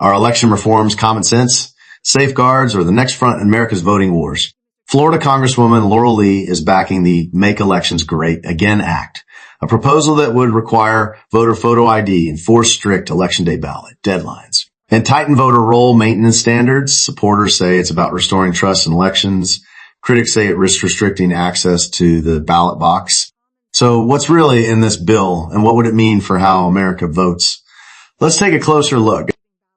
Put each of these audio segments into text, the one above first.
Are election reforms common sense, safeguards, or the next front in America's voting wars? Florida Congresswoman Laurel Lee is backing the Make Elections Great Again Act, a proposal that would require voter photo ID, enforce strict Election Day ballot deadlines, and tighten voter roll maintenance standards. Supporters say it's about restoring trust in elections. Critics say it risks restricting access to the ballot box. So what's really in this bill, and what would it mean for how America votes? Let's take a closer look.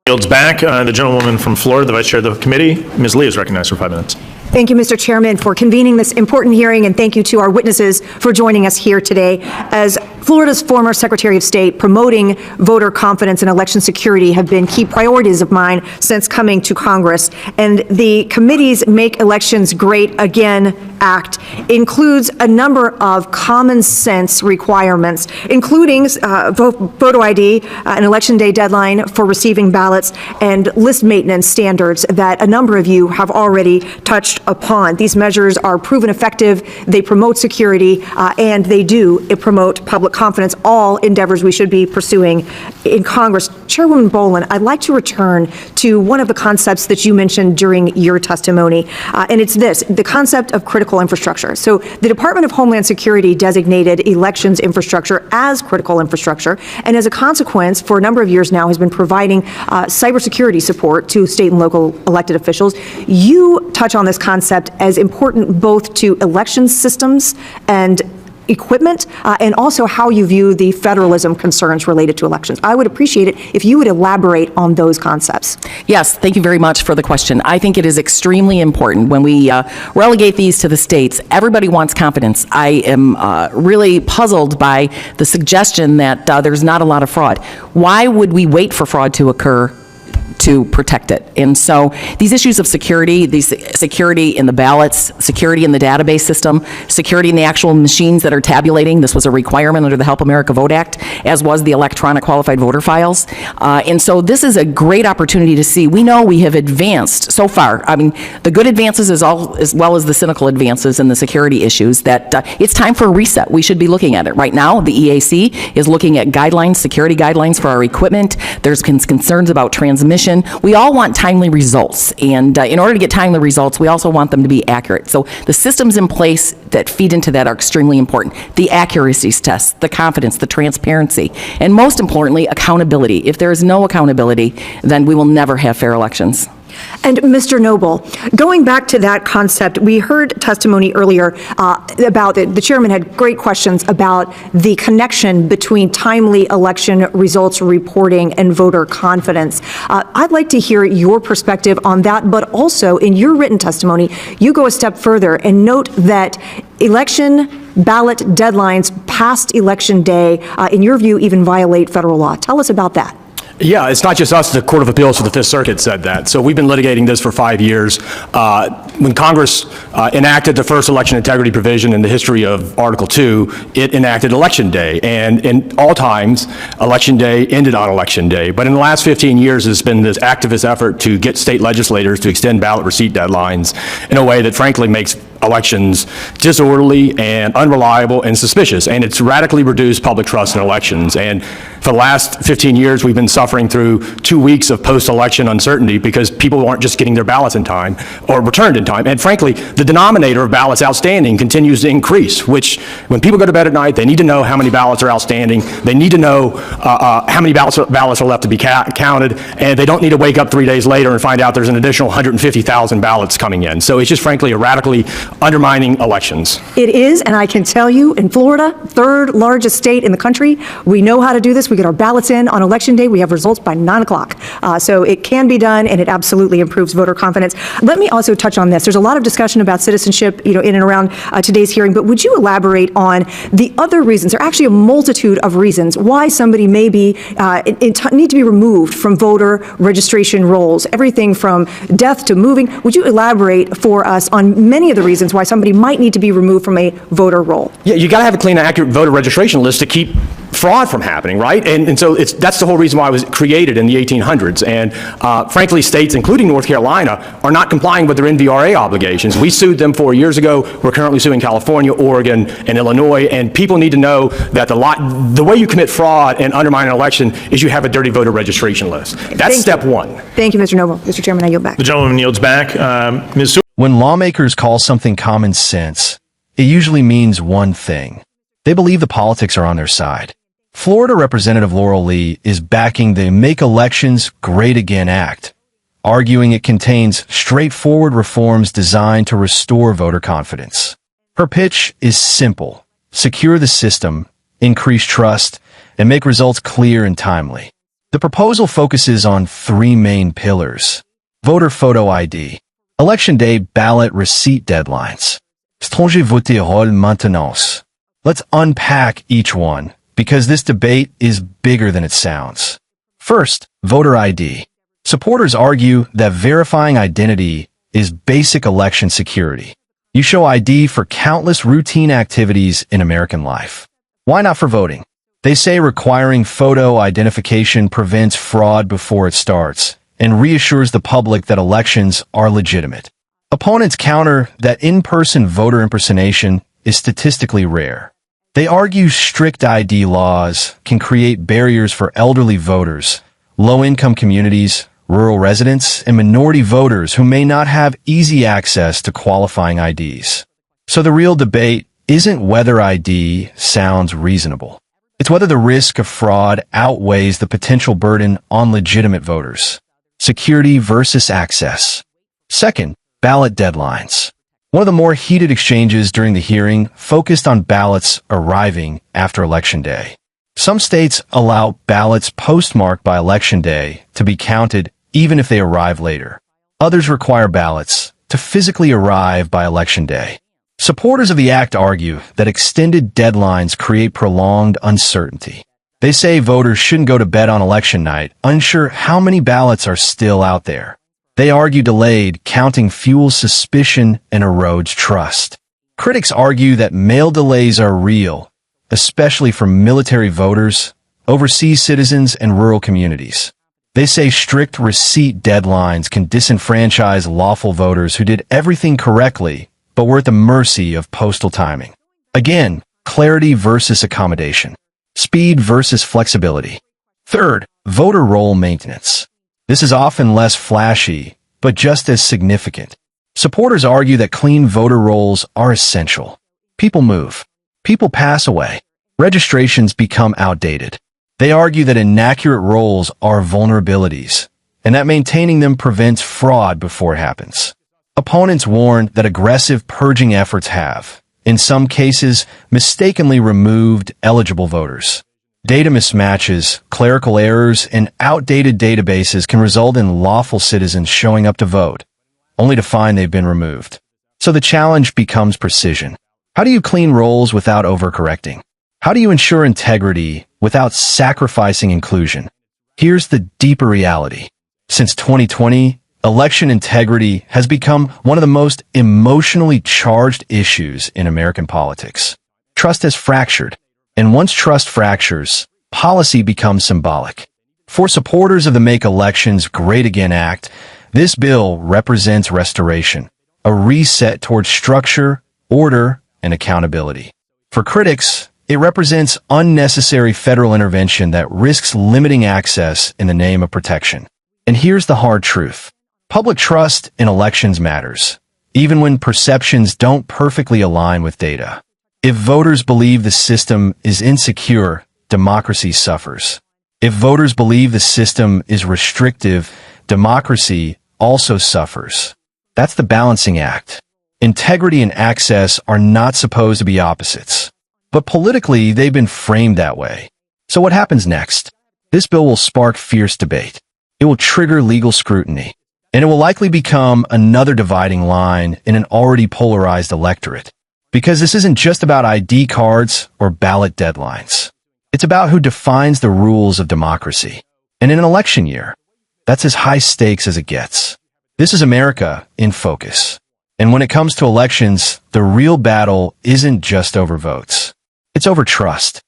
Yields back. The gentlewoman from Florida, the vice chair of the committee, Ms. Lee, is recognized for 5 minutes. Thank you, Mr. Chairman, for convening this important hearing, and thank you to our witnesses for joining us here today. As Florida's former Secretary of State, promoting voter confidence and election security have been key priorities of mine since coming to Congress. And the committee's Make Elections Great Again Act includes a number of common sense requirements, including photo ID, an election day deadline for receiving ballots, and list maintenance standards that a number of you have already touched upon. These measures are proven effective, they promote security, and they do promote public confidence, all endeavors we should be pursuing in Congress. Chairwoman Boland, I'd like to return to one of the concepts that you mentioned during your testimony, and it's this, the concept of critical infrastructure. So the Department of Homeland Security designated elections infrastructure as critical infrastructure, and as a consequence, for a number of years now, has been providing cybersecurity support to state and local elected officials. You touch on this concept as important both to election systems and equipment, and also how you view the federalism concerns related to elections. I would appreciate it if you would elaborate on those concepts. Yes, thank you very much for the question. I think it is extremely important when we relegate these to the states. Everybody wants confidence. I am really puzzled by the suggestion that there's not a lot of fraud. Why would we wait for fraud to occur to protect it? And so these issues of security, security in the ballots, security in the database system, security in the actual machines that are tabulating, this was a requirement under the Help America Vote Act, as was the electronic qualified voter files. And so this is a great opportunity to see. We know we have advanced so far. I mean, the good advances as well as the cynical advances in the security issues, that it's time for a reset. We should be looking at it. Right now, the EAC is looking at guidelines, security guidelines for our equipment. There's concerns about transmission. We all want timely results, and in order to get timely results, we also want them to be accurate. So the systems in place that feed into that are extremely important. The accuracy tests, the confidence, the transparency, and most importantly, accountability. If there is no accountability, then we will never have fair elections. And Mr. Noble, going back to that concept, we heard testimony earlier about it. The chairman had great questions about the connection between timely election results reporting and voter confidence. I'd like to hear your perspective on that, but also in your written testimony, you go a step further and note that election ballot deadlines past election day, in your view, even violate federal law. Tell us about that. Yeah, it's not just us. The Court of Appeals for the Fifth Circuit said that. So we've been litigating this for 5 years. When Congress enacted the first election integrity provision in the history of Article 2, it enacted Election Day. And in all times, Election Day ended on Election Day. But in the last 15 years, it's been this activist effort to get state legislators to extend ballot receipt deadlines in a way that frankly makes elections disorderly and unreliable and suspicious, and it's radically reduced public trust in elections. And for the last 15 years, we've been suffering through 2 weeks of post-election uncertainty because people aren't just getting their ballots in time or returned in time. And frankly, the denominator of ballots outstanding continues to increase, which when people go to bed at night, they need to know how many ballots are outstanding. They need to know how many ballots are left to be counted, and they don't need to wake up 3 days later and find out there's an additional 150,000 ballots coming in. So it's just frankly a radically undermining elections. It is, and I can tell you, in Florida, third largest state in the country, we know how to do this. We get our ballots in on Election Day. We have results by 9 o'clock. So it can be done, and it absolutely improves voter confidence. Let me also touch on this. There's a lot of discussion about citizenship, in and around today's hearing, but would you elaborate on the other reasons? There are actually a multitude of reasons why somebody may be need to be removed from voter registration rolls, everything from death to moving. Would you elaborate for us on many of the reasons why somebody might need to be removed from a voter roll? Yeah, you got to have a clean and accurate voter registration list to keep fraud from happening, right? And so that's the whole reason why it was created in the 1800s. And frankly, states, including North Carolina, are not complying with their NVRA obligations. We sued them 4 years ago. We're currently suing California, Oregon, and Illinois. And people need to know that the way you commit fraud and undermine an election is you have a dirty voter registration list. That's step one. Thank you, Mr. Noble. Mr. Chairman, I yield back. The gentleman yields back. Ms. When lawmakers call something common sense, it usually means one thing. They believe the politics are on their side. Florida Representative Laurel Lee is backing the Make Elections Great Again Act, arguing it contains straightforward reforms designed to restore voter confidence. Her pitch is simple: secure the system, increase trust, and make results clear and timely. The proposal focuses on three main pillars: voter photo ID, election day ballot receipt deadlines, étranger voter rôle maintenance. Let's unpack each one, because this debate is bigger than it sounds. First, voter ID. Supporters argue that verifying identity is basic election security. You show ID for countless routine activities in American life. Why not for voting? They say requiring photo identification prevents fraud before it starts and reassures the public that elections are legitimate. Opponents counter that in-person voter impersonation is statistically rare. They argue strict ID laws can create barriers for elderly voters, low-income communities, rural residents, and minority voters who may not have easy access to qualifying IDs. So the real debate isn't whether ID sounds reasonable. It's whether the risk of fraud outweighs the potential burden on legitimate voters. Security versus access. Second, ballot deadlines. One of the more heated exchanges during the hearing focused on ballots arriving after Election Day. Some states allow ballots postmarked by Election Day to be counted even if they arrive later. Others require ballots to physically arrive by Election Day. Supporters of the act argue that extended deadlines create prolonged uncertainty. They say voters shouldn't go to bed on election night unsure how many ballots are still out there. They argue delayed counting fuels suspicion and erodes trust. Critics argue that mail delays are real, especially for military voters, overseas citizens, and rural communities. They say strict receipt deadlines can disenfranchise lawful voters who did everything correctly but were at the mercy of postal timing. Again, clarity versus accommodation. Speed versus flexibility. Third, voter roll maintenance. This is often less flashy, but just as significant. Supporters argue that clean voter rolls are essential. People move. People pass away. Registrations become outdated. They argue that inaccurate rolls are vulnerabilities, and that maintaining them prevents fraud before it happens. Opponents warn that aggressive purging efforts have, in some cases, mistakenly removed eligible voters. Data mismatches, clerical errors, and outdated databases can result in lawful citizens showing up to vote, only to find they've been removed. So the challenge becomes precision. How do you clean rolls without overcorrecting? How do you ensure integrity without sacrificing inclusion? Here's the deeper reality. Since 2020, election integrity has become one of the most emotionally charged issues in American politics. Trust has fractured. And once trust fractures, policy becomes symbolic. For supporters of the Make Elections Great Again Act, this bill represents restoration, a reset towards structure, order, and accountability. For critics, it represents unnecessary federal intervention that risks limiting access in the name of protection. And here's the hard truth. Public trust in elections matters, even when perceptions don't perfectly align with data. If voters believe the system is insecure, democracy suffers. If voters believe the system is restrictive, democracy also suffers. That's the balancing act. Integrity and access are not supposed to be opposites. But politically, they've been framed that way. So what happens next? This bill will spark fierce debate. It will trigger legal scrutiny. And it will likely become another dividing line in an already polarized electorate. Because this isn't just about ID cards or ballot deadlines. It's about who defines the rules of democracy. And in an election year, that's as high stakes as it gets. This is America in focus. And when it comes to elections, the real battle isn't just over votes. It's over trust.